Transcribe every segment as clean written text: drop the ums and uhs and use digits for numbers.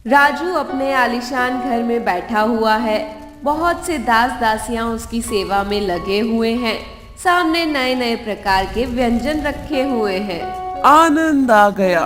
राजू अपने आलीशान घर में बैठा हुआ है। बहुत से दास दासियां उसकी सेवा में लगे हुए हैं। सामने नए नए प्रकार के व्यंजन रखे हुए हैं। आनंद आ गया।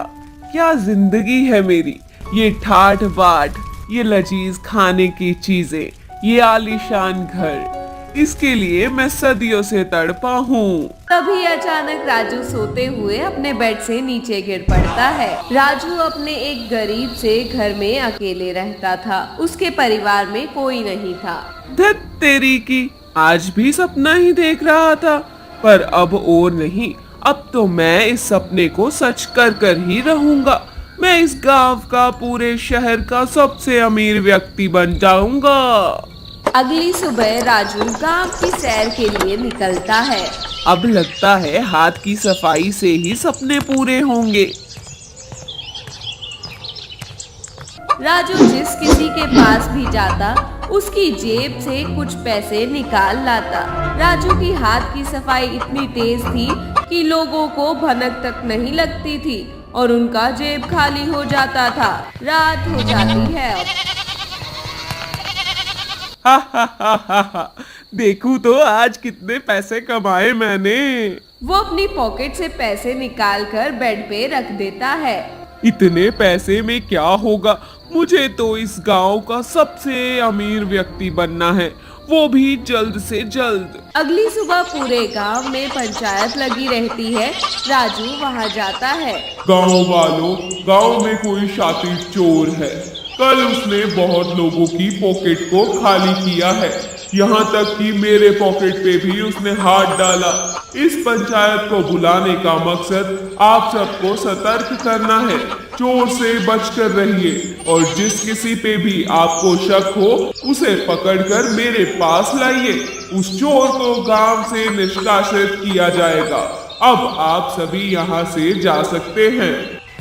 क्या जिंदगी है मेरी। ये ठाठ बाट, ये लजीज खाने की चीजें, ये आलीशान घर, इसके लिए मैं सदियों से तड़पा हूँ। तभी अचानक राजू सोते हुए अपने बेड से नीचे गिर पड़ता है। राजू अपने एक गरीब से घर में अकेले रहता था। उसके परिवार में कोई नहीं था। धत तेरी की, आज भी सपना ही देख रहा था, पर अब और नहीं। अब तो मैं इस सपने को सच कर कर ही रहूंगा। मैं इस गांव का, पूरे शहर का सबसे अमीर व्यक्ति बन जाऊंगा। अगली सुबह राजू गांव की सैर के लिए निकलता है। अब लगता है हाथ की सफाई से ही सपने पूरे होंगे। राजू जिस किसी के पास भी जाता, उसकी जेब से कुछ पैसे निकाल लाता। राजू की हाथ की सफाई इतनी तेज थी कि लोगों को भनक तक नहीं लगती थी और उनका जेब खाली हो जाता था। रात हो जाती है अब। हा हा हा हा हा। देखूं तो आज कितने पैसे कमाए मैंने। वो अपनी पॉकेट से पैसे निकाल कर बेड पे रख देता है। इतने पैसे में क्या होगा। मुझे तो इस गांव का सबसे अमीर व्यक्ति बनना है, वो भी जल्द से जल्द। अगली सुबह पूरे गांव में पंचायत लगी रहती है। राजू वहां जाता है। गांव वालों, गांव में कोई शातिर चोर है। कल उसने बहुत लोगों की पॉकेट को खाली किया है, यहाँ तक कि मेरे पॉकेट पे भी उसने हाथ डाला। इस पंचायत को बुलाने का मकसद आप सबको सतर्क करना है। चोर से बचकर रहिए और जिस किसी पे भी आपको शक हो, उसे पकड़कर मेरे पास लाइए। उस चोर को गांव से निष्कासित किया जाएगा। अब आप सभी यहाँ से जा सकते हैं।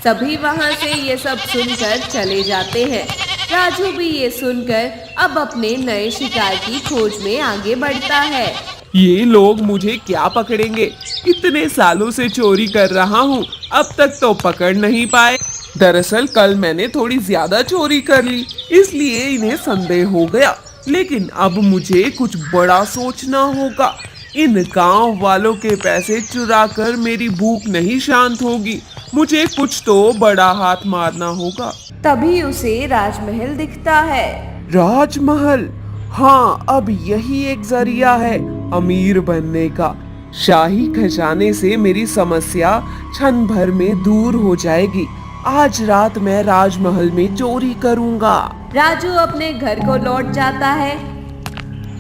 सभी वहां से ये सब सुनकर चले जाते हैं। राजू भी ये सुनकर अब अपने नए शिकार की खोज में आगे बढ़ता है। ये लोग मुझे क्या पकड़ेंगे। इतने सालों से चोरी कर रहा हूँ, अब तक तो पकड़ नहीं पाए। दरअसल कल मैंने थोड़ी ज्यादा चोरी कर ली, इसलिए इन्हें संदेह हो गया। लेकिन अब मुझे कुछ बड़ा सोचना होगा। इन गांव वालों के पैसे चुरा कर मेरी भूख नहीं शांत होगी। मुझे कुछ तो बड़ा हाथ मारना होगा। तभी उसे राजमहल दिखता है। राजमहल, हाँ, अब यही एक जरिया है अमीर बनने का। शाही खजाने से मेरी समस्या क्षण भर में दूर हो जाएगी। आज रात मैं राजमहल में चोरी करूंगा। राजू अपने घर को लौट जाता है।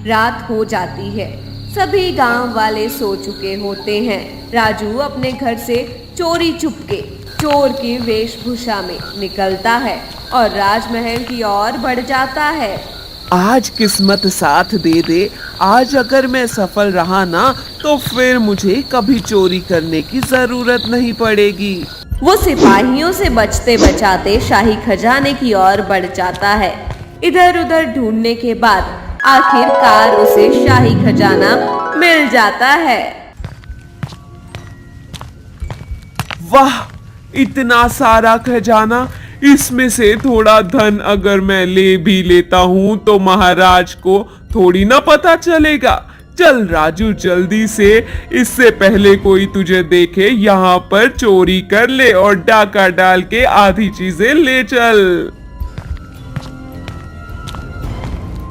रात हो जाती है। सभी गांव वाले सो चुके होते हैं। राजू अपने घर से चोरी चुपके चोर की वेशभूषा में निकलता है और राजमहल की ओर बढ़ जाता है। आज किस्मत साथ दे दे। आज अगर मैं सफल रहा ना, तो फिर मुझे कभी चोरी करने की जरूरत नहीं पड़ेगी। वो सिपाहियों से बचते बचाते शाही खजाने की ओर बढ़ जाता है। इधर उधर ढूंढने के बाद आखिरकार उसे शाही खजाना मिल जाता है। वाह, इतना सारा खजाना। इसमें से थोड़ा धन अगर मैं ले भी लेता हूँ तो महाराज को थोड़ी ना पता चलेगा। चल राजू, जल्दी से, इससे पहले कोई तुझे देखे, यहाँ पर चोरी कर ले और डाका डाल के आधी चीजें ले चल।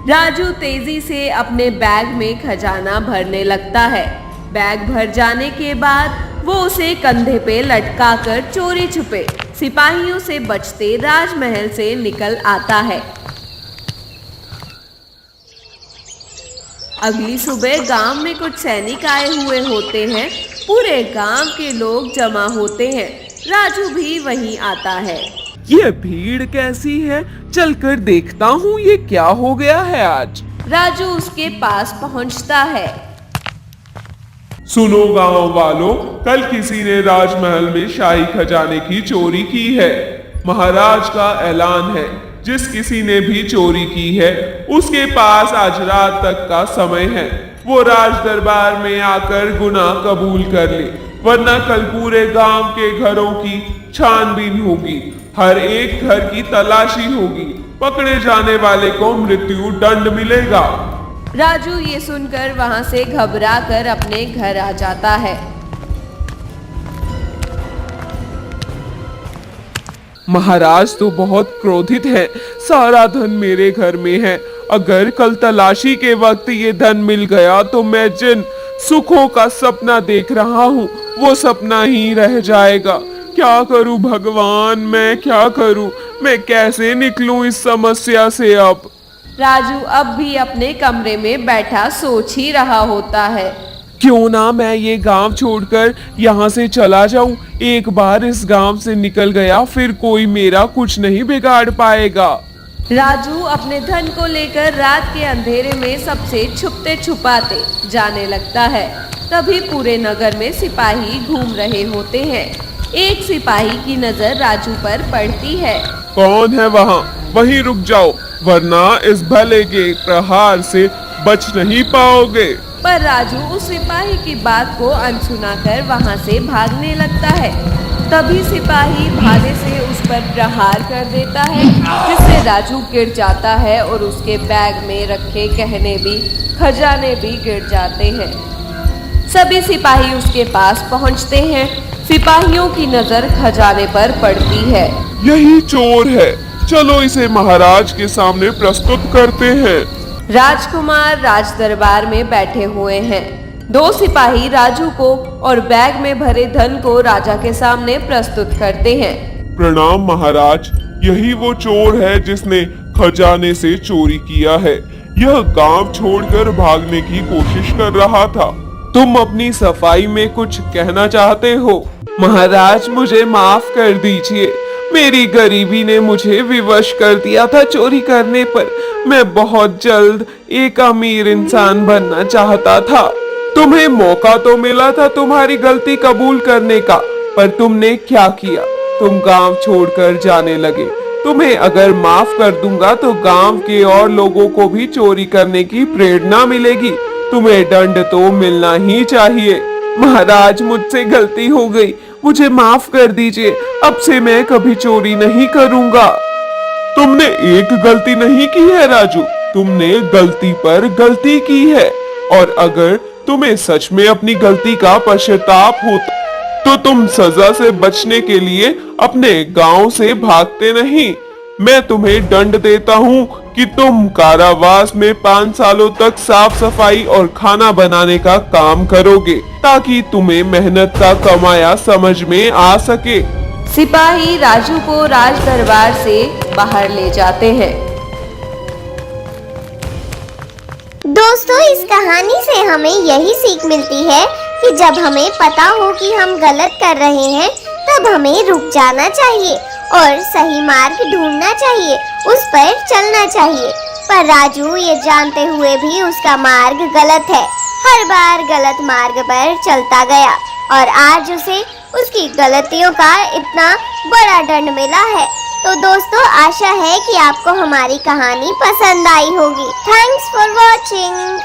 राजू तेजी से अपने बैग में खजाना भरने लगता है। बैग भर जाने के बाद वो उसे कंधे पे लटकाकर चोरी छुपे सिपाहियों से बचते राजमहल से निकल आता है। अगली सुबह गांव में कुछ सैनिक आए हुए होते हैं। पूरे गांव के लोग जमा होते हैं। राजू भी वहीं आता है। ये भीड़ कैसी है, चलकर देखता हूँ ये क्या हो गया है आज। राजू उसके पास पहुंचता है। सुनो गांव वालों, कल किसी ने राजमहल में शाही खजाने की चोरी की है। महाराज का ऐलान है, जिस किसी ने भी चोरी की है उसके पास आज रात तक का समय है। वो राज दरबार में आकर गुनाह कबूल कर ले, वरना कल पूरे गांव के घरों की छानबीन होगी हर एक घर की तलाशी होगी, पकड़े जाने वाले को मृत्यु दंड मिलेगा। राजू ये सुनकर वहां से घबराकर अपने घर आ जाता है। महाराज तो बहुत क्रोधित है, सारा धन मेरे घर में है। अगर कल तलाशी के वक्त ये धन मिल गया तो मैं जिन सुखों का सपना देख रहा हूँ वो सपना ही रह जाएगा। क्या करूं भगवान, मैं क्या करूं, मैं कैसे निकलूं इस समस्या से। अब राजू अब भी अपने कमरे में बैठा सोच ही रहा होता है। क्यों ना मैं ये गांव छोड़कर यहाँ से चला जाऊं। एक बार इस गांव से निकल गया फिर कोई मेरा कुछ नहीं बिगाड़ पाएगा। राजू अपने धन को लेकर रात के अंधेरे में सबसे छुपते छुपाते जाने लगता है। तभी पूरे नगर में सिपाही घूम रहे होते हैं। एक सिपाही की नजर राजू पर पड़ती है। कौन है वहाँ? वहीं रुक जाओ, वरना इस भले के प्रहार से बच नहीं पाओगे। पर राजू उस सिपाही की बात को अनसुना कर वहाँ से भागने लगता है। तभी सिपाही भाले से उस पर प्रहार कर देता है, जिससे राजू गिर जाता है और उसके बैग में रखे गहने भी खजाने भी गिर जाते हैं। सभी सिपाही उसके पास पहुँचते हैं। सिपाहियों की नजर खजाने पर पड़ती है। यही चोर है, चलो इसे महाराज के सामने प्रस्तुत करते हैं। राजकुमार राज दरबार में बैठे हुए हैं। दो सिपाही राजू को और बैग में भरे धन को राजा के सामने प्रस्तुत करते हैं। प्रणाम महाराज, यही वो चोर है जिसने खजाने से चोरी किया है। यह गांव छोड़कर भागने की कोशिश कर रहा था। तुम अपनी सफाई में कुछ कहना चाहते हो? महाराज मुझे माफ कर दीजिए, मेरी गरीबी ने मुझे विवश कर दिया था चोरी करने पर। मैं बहुत जल्द एक अमीर इंसान बनना चाहता था। तुम्हें मौका तो मिला था तुम्हारी गलती कबूल करने का, पर तुमने क्या किया? तुम गांव छोड़कर जाने लगे। तुम्हें अगर माफ कर दूंगा तो गांव के और लोगों को भी चोरी करने की प्रेरणा मिलेगी। तुम्हें दंड तो मिलना ही चाहिए। महाराज मुझसे गलती हो गई, मुझे माफ कर दीजिए। अब से मैं कभी चोरी नहीं करूंगा। तुमने एक गलती नहीं की है राजू, तुमने गलती पर गलती की है। और अगर तुम्हें सच में अपनी गलती का पश्चाताप होता तो तुम सजा से बचने के लिए अपने गांव से भागते नहीं। मैं तुम्हें दंड देता हूँ कि तुम कारावास में 5 सालों तक साफ सफाई और खाना बनाने का काम करोगे, ताकि तुम्हें मेहनत का कमाया समझ में आ सके। सिपाही राजू को राज दरबार से बाहर ले जाते हैं। दोस्तों, इस कहानी से हमें यही सीख मिलती है कि जब हमें पता हो कि हम गलत कर रहे हैं तब हमें रुक जाना चाहिए और सही मार्ग ढूंढना चाहिए, उस पर चलना चाहिए। पर राजू ये जानते हुए भी उसका मार्ग गलत है, हर बार गलत मार्ग पर चलता गया और आज उसे उसकी गलतियों का इतना बड़ा दंड मिला है। तो दोस्तों, आशा है कि आपको हमारी कहानी पसंद आई होगी। Thanks for watching.